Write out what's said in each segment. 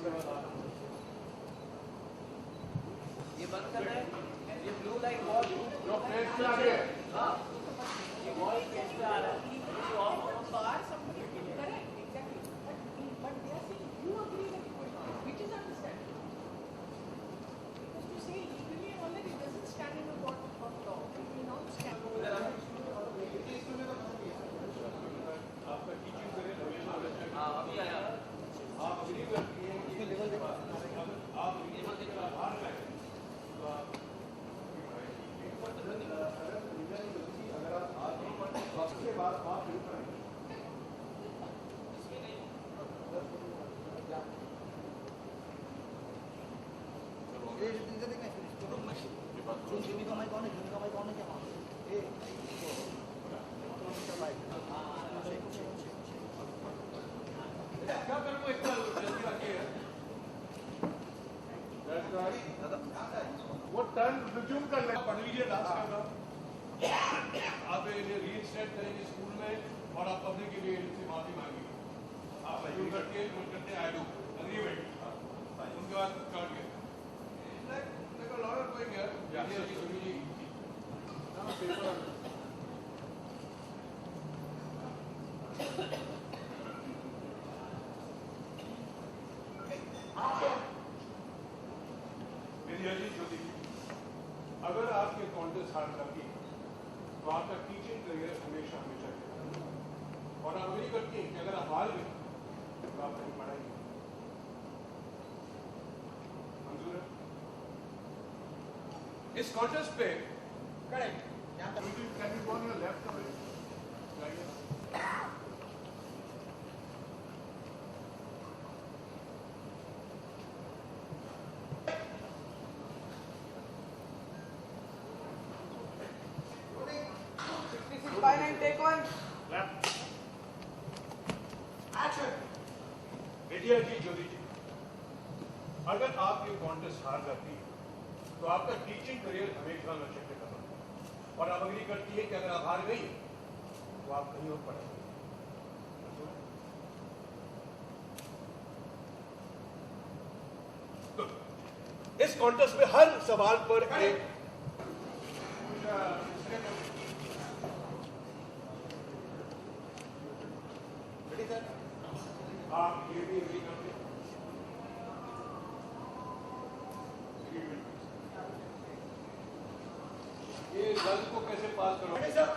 ये बंद करना है, ये ब्लू लाइट बहुत जो फेस पे आ गया, हाँ ये बहुत फेस पे आ रहा है, ये of bar somebody correct exactly but they are saying you agree that it will not, which is understandable because to say legally all that it doesn't stand in the court of law, it will not stand. आपका teaching करे हाँ अभी आया आप agree करती हैं कि level देखो आप लेवल देखो बाहर गए तो आप अगर आप उसके बाद आप शुरू करेंगे क्या करूँ एक बार जल्दी आके वो टर्न रिज्यूम कर ले पढ़ लीजिए लास्ट का आप इन्हें रीइंस्टेट करेंगे स्कूल में और आप पब्लिक के लिए इनसे माफी मांगिए आप रिज्यूम करके करते आई डू एग्रीमेंट उनके बाद कर गए देखो लॉयर कोई गया जी सुनी जी पेपर अगर आपके कॉन्टेस्ट हार करती तो आपका टीचिंग करियर हमेशा हमेशा और आप वही करती हैं कि अगर आप हार गए तो आप कहीं पढ़ाएंगे मंजूर है इस कॉन्टेस्ट पे correct can you go on your left take one. Left. Action. Vijaya ji Jyoti ji, अगर आप ये कॉन्टेस्ट हार जाती है तो आपका टीचिंग करियर हमेशा नशे पे करना और आप अग्री करती है कि अगर आप हार गई तो आप कहीं और पढ़ेंगे तो इस कॉन्टेस्ट में हर सवाल पर एक आप ये भी एग्री करते हैं ये रिजल्ट को कैसे पास करोगे sir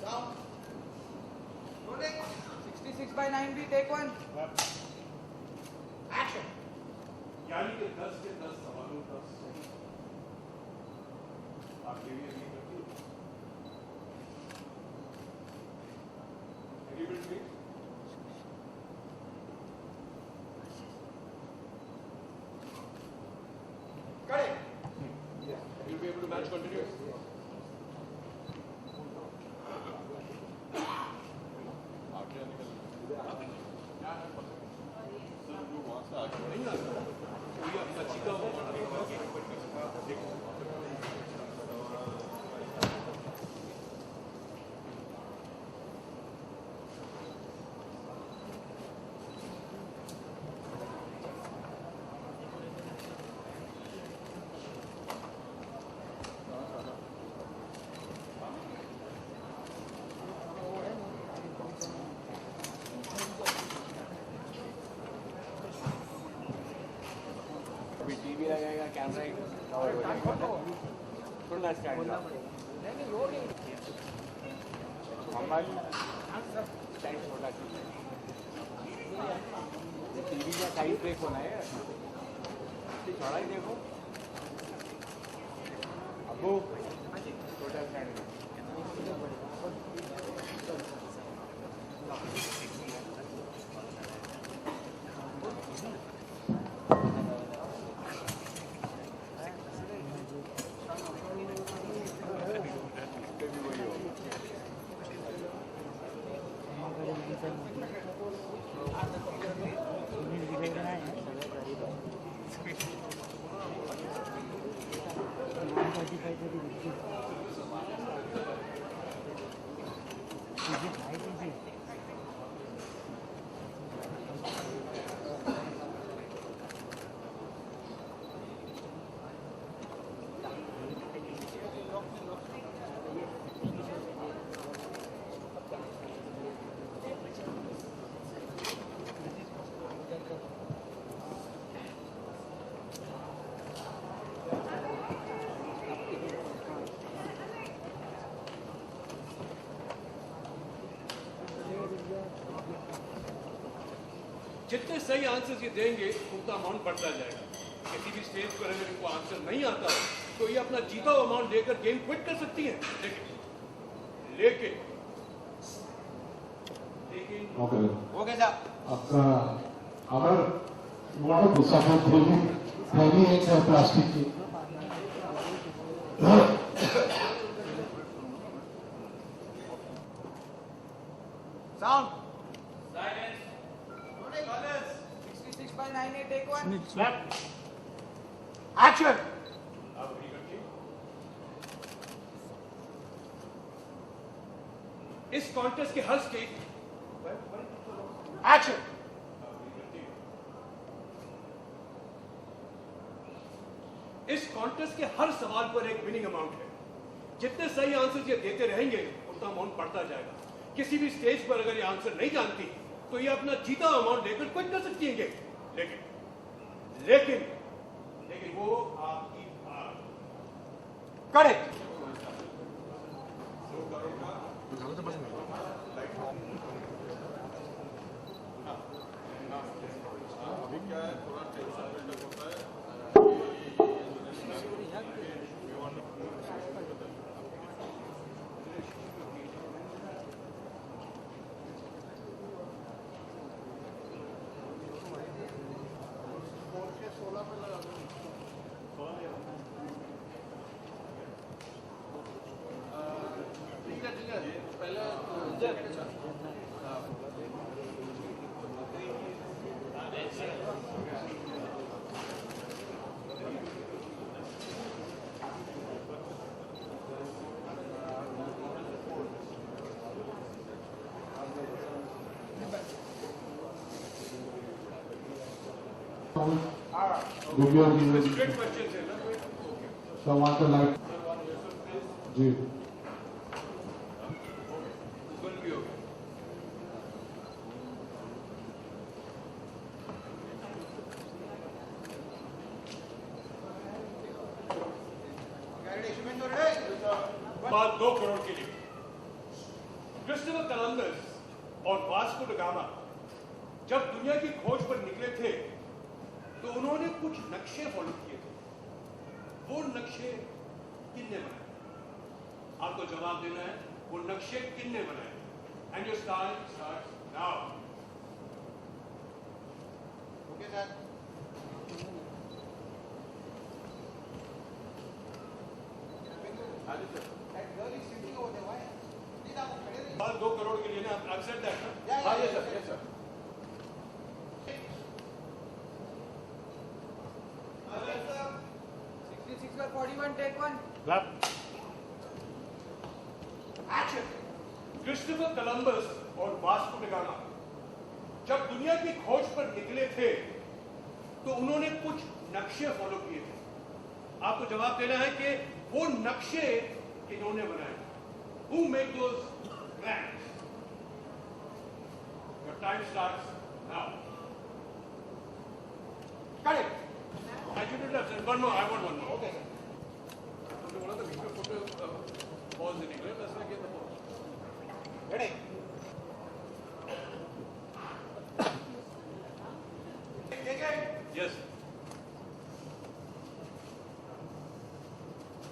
Sound. Rolling. 66/90. Take one. Action. यानी कि 10 के 10 सवालों का सही आप ये भी एग्री करती हैं एग्रीमेंट में Correct. you'll be able to match continuous TV लगेगा कैमरा कवर हो जाएगा थोड़ा स्टैंड हमारी साइड छोटा टीवी का साइड ब्रेक होना है थोड़ा ही देखो अबू छोटा स्टैंड जितने सही आंसर्स ये देंगे उतना अमाउंट बढ़ता जाएगा। किसी भी स्टेज पर अगर इनको आंसर नहीं आता हो तो ये अपना जीता हुआ अमाउंट लेकर गेम क्विट कर सकती हैं। लेकिन ओके ओके साहब, आपका अगर वाटर गुस्सा थैली एक है प्लास्टिक की sound Silence. 66 by 98, take one. Left action. इस कॉन्टेस्ट के हर स्टेज एक्शन। इस कॉन्टेस्ट के हर सवाल पर एक विनिंग अमाउंट है। जितने सही आंसर ये देते रहेंगे उतना अमाउंट बढ़ता जाएगा। किसी भी स्टेज पर अगर ये आंसर नहीं जानती तो ये अपना जीता अमाउंट लेकर क्विट कर सकती है। लेकिन लेकिन लेकिन वो आपकी हार। करेक्ट। अभी क्या है, थोड़ा टेंशन बिल्डअप होता है। ठीक है पहले स्ट्रेट क्वेश्चन है ना। तो वहाँ पे लाइट जी गूगल भी हो गया। बात 2 करोड़ के लिए। क्रिस्टोफर कोलंबस और वास्को ड गामा जब दुनिया की खोज पर निकले थे तो उन्होंने कुछ नक्शे फॉलो किए थे। वो नक्शे किसने बनाए? आपको जवाब देना है वो नक्शे किसने बनाए। And your time starts now. Okay sir. बात 2 करोड़ के लिए ना। आप सेड दैट ना। हाँ yes sir, yes sir. 66 by 41, take one. Action. Christopher Columbus और वास्को ड गामा जब दुनिया की खोज पर निकले थे तो उन्होंने कुछ नक्शे फॉलो किए थे। आपको जवाब देना है कि वो नक्शे इन्होंने बनाए। Who made those plans? Your time starts now. Correct. I should have said one more. I want one more. Okay, sir. तुमने बोला था बीच में फोटो पॉज नहीं निकले, ऐसा किया था pause. Ready. Yes.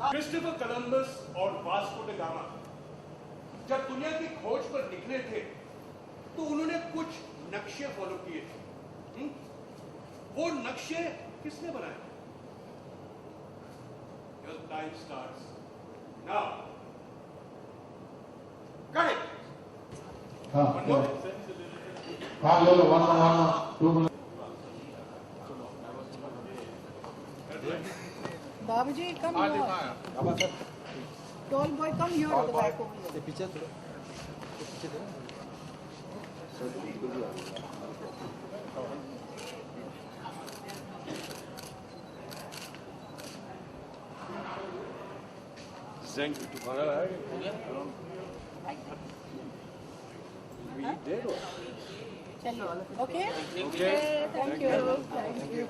Christopher Columbus और वास्को ड गामा जब दुनिया की खोज पर निकले थे तो उन्होंने कुछ नक्शे फॉलो किए थे। वो नक्शे किसने बनाए? Your time starts now. Correct. हाँ One more. हाँ ले लो 1 2 minute Babaji, come here. Tall boy, come here at the back over here. पीछे थोड़ा पीछे थोड़ा Zenk, तुम्हारा है? चलिए, okay? Okay, thank you. Thank you.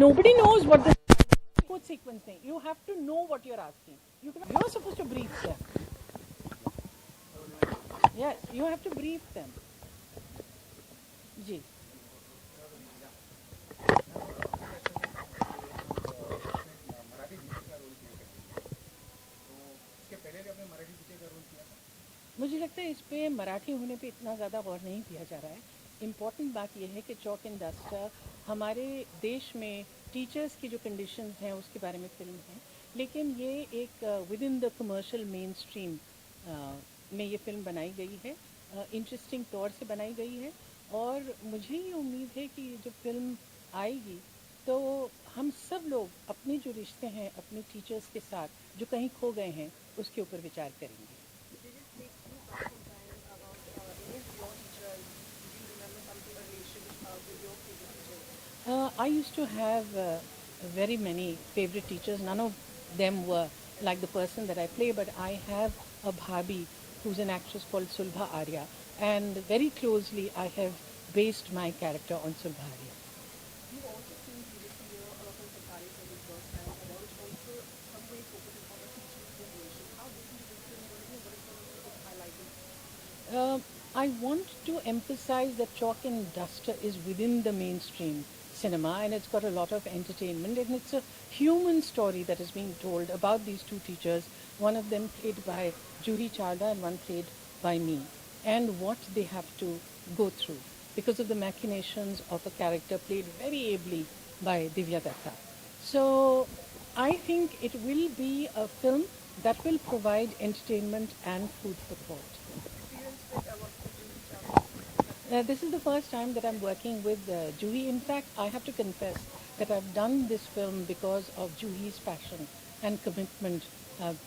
nobody knows what the code sequence thing. You have to know what you're asking. You're supposed to brief them. Yes, you have to brief them. जी. मुझे लगता है इस पे मराठी होने पे इतना ज़्यादा गौर नहीं दिया जा रहा है. इम्पॉर्टेंट बात यह है कि चॉक एंड डस्टर हमारे देश में टीचर्स की जो कंडीशंस हैं उसके बारे में फिल्म है, लेकिन ये एक with in the commercial main stream में ये फिल्म बनाई गई है, इंटरेस्टिंग तौर से बनाई गई है. और मुझे ये उम्मीद है कि जब फिल्म आएगी तो हम सब लोग अपने जो रिश्ते हैं अपने टीचर्स के साथ जो कहीं खो गए हैं उसके ऊपर विचार करेंगे. I used to have very many favorite teachers. None of them were like the person that I play, but I have a bhabi who's an actress called Sulbha Arya, and very closely I have based my character on Sulbha Arya. You've also seen previously a lot of Sakari for the first time, and which also some way focuses on a teaching generation. How different is this film going to be? What is going to be highlighted? I want to emphasize that Chalk and Duster is within the mainstream cinema, and it's got a lot of entertainment, and it's a human story that is being told about these two teachers, one of them played by Juhi Chawla and one played by me, and what they have to go through because of the machinations of a character played very ably by Divya Datta. So I think it will be a film that will provide entertainment and food for thought. This is the first time that I'm working with Juhi. In fact, I have to confess that I've done this film because of Juhi's passion and commitment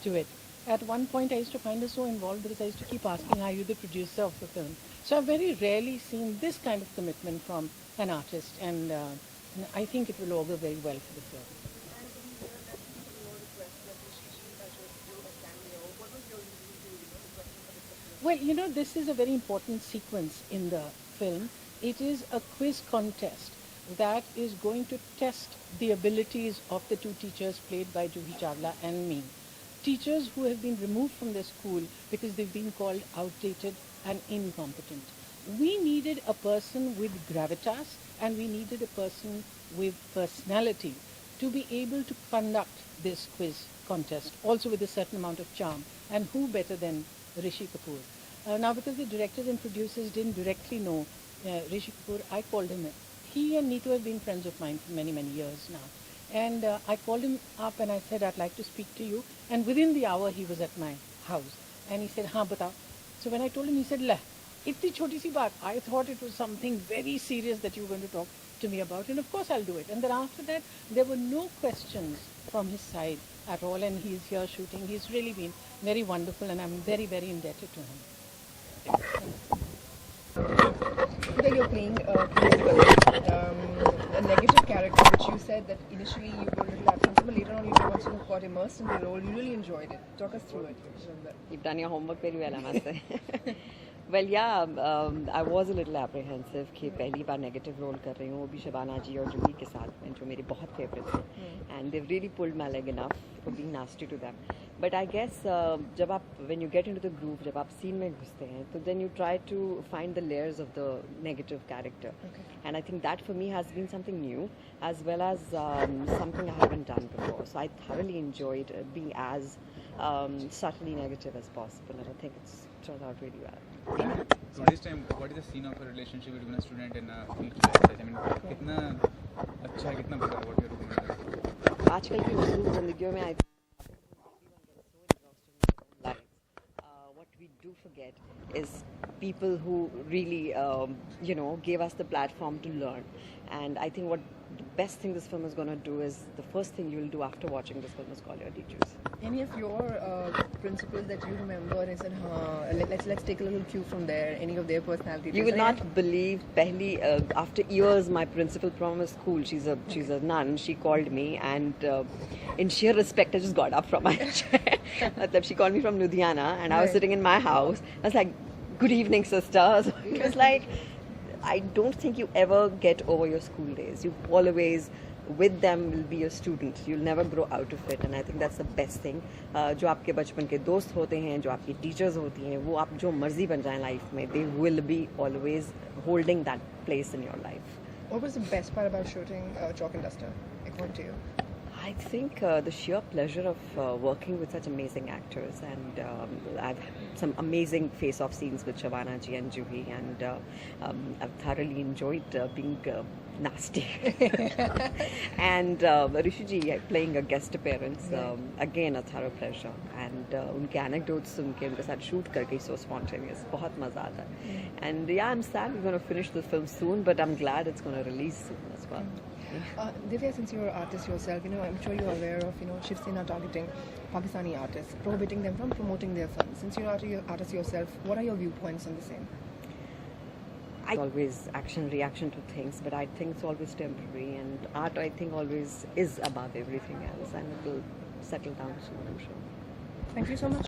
to it. At one point, I used to find her so involved because I used to keep asking, are you the producer of the film? So I've very rarely seen this kind of commitment from an artist, and I think it will augur very well for the film. Well, you know, this is a very important sequence in the film. It is a quiz contest that is going to test the abilities of the two teachers played by Juhi Chawla and me. Teachers who have been removed from their school because they've been called outdated and incompetent. We needed a person with gravitas and we needed a person with personality to be able to conduct this quiz contest, also with a certain amount of charm. And who better than Rishi Kapoor? Now, because the directors and producers didn't directly know Rishi Kapoor, I called him. He and Neetu have been friends of mine for many, many years now. And I called him up and I said, I'd like to speak to you. And within the hour, he was at my house. And he said, हाँ बताओ. So when I told him, he said, "La, itni choti si baat." I thought it was something very serious that you were going to talk to me about. And of course, I'll do it. And then after that, there were no questions from his side at all. And he's here shooting. He's really been very wonderful. And I'm very, very indebted to him. That you're playing principal, a negative character, which you said that initially you were a little apprehensive, but later on you once you got immersed in the role, you really enjoyed it. Talk us through it. You've done your homework very well, I must say. Well, yeah, I was a little apprehensive कि पहली बार negative role कर रही हूँ, वो भी शबाना जी और जूही के साथ में जो मेरे बहुत favorite थे, and they've really pulled my leg enough for being nasty to them. But I guess जब आप when you get into the groove, जब आप scene में घुसते हैं, तो then you try to find the layers of the negative character, and I think that for me has been something new as well as something I haven't done before. So I thoroughly enjoyed being as subtly negative as possible, and I think it's turned out really well. Today's time, what is the scene of a relationship between a student and a teacher? I mean, कितना अच्छा है, कितना बुरा है, what you're doing now? आजकल की मसरूफ ज़िंदगियों में I think what we do forget is people who really, gave us the platform to learn. And I think what the best thing this film is going to do is the first thing you'll do after watching this film is call your teachers. Any of your principals that you remember and said, let's take a little cue from there, any of their personalities? You will not believe, after years, my principal from a school, she's a nun, she called me, and in sheer respect, I just got up from my chair. She called me from Ludhiana, and I was sitting in my house. I was like, good evening, sister. So it was like, I don't think you ever get over your school days. You always with them will be your student. You'll never grow out of it, and I think that's the best thing. जो आपके बचपन के दोस्त होते हैं, जो आपकी teachers होती हैं, वो आप जो मर्जी बन जाएं लाइफ में, they will be always holding that place in your life. What was the best part about shooting Chalk and Duster, according to you? I think the sheer pleasure of working with such amazing actors, and I've had some amazing face-off scenes with Shabana ji and Juhi, and I've thoroughly enjoyed being nasty. And Rishi ji playing a guest appearance, again a thorough pleasure. And उनके anecdotes सुन के उनके साथ shoot करके so spontaneous, बहुत मजा आता है. And yeah, I'm sad we're going to finish the film soon, but I'm glad it's going to release soon as well. Divya, since you're an artist yourself, I'm sure you're aware of, Shiv Sena targeting Pakistani artists, prohibiting them from promoting their films. Since you're an artist yourself, what are your viewpoints on the same? Always action, reaction to things, but I think it's always temporary, and art, I think, always is above everything else, and it will settle down soon, I'm sure. Thank you so much.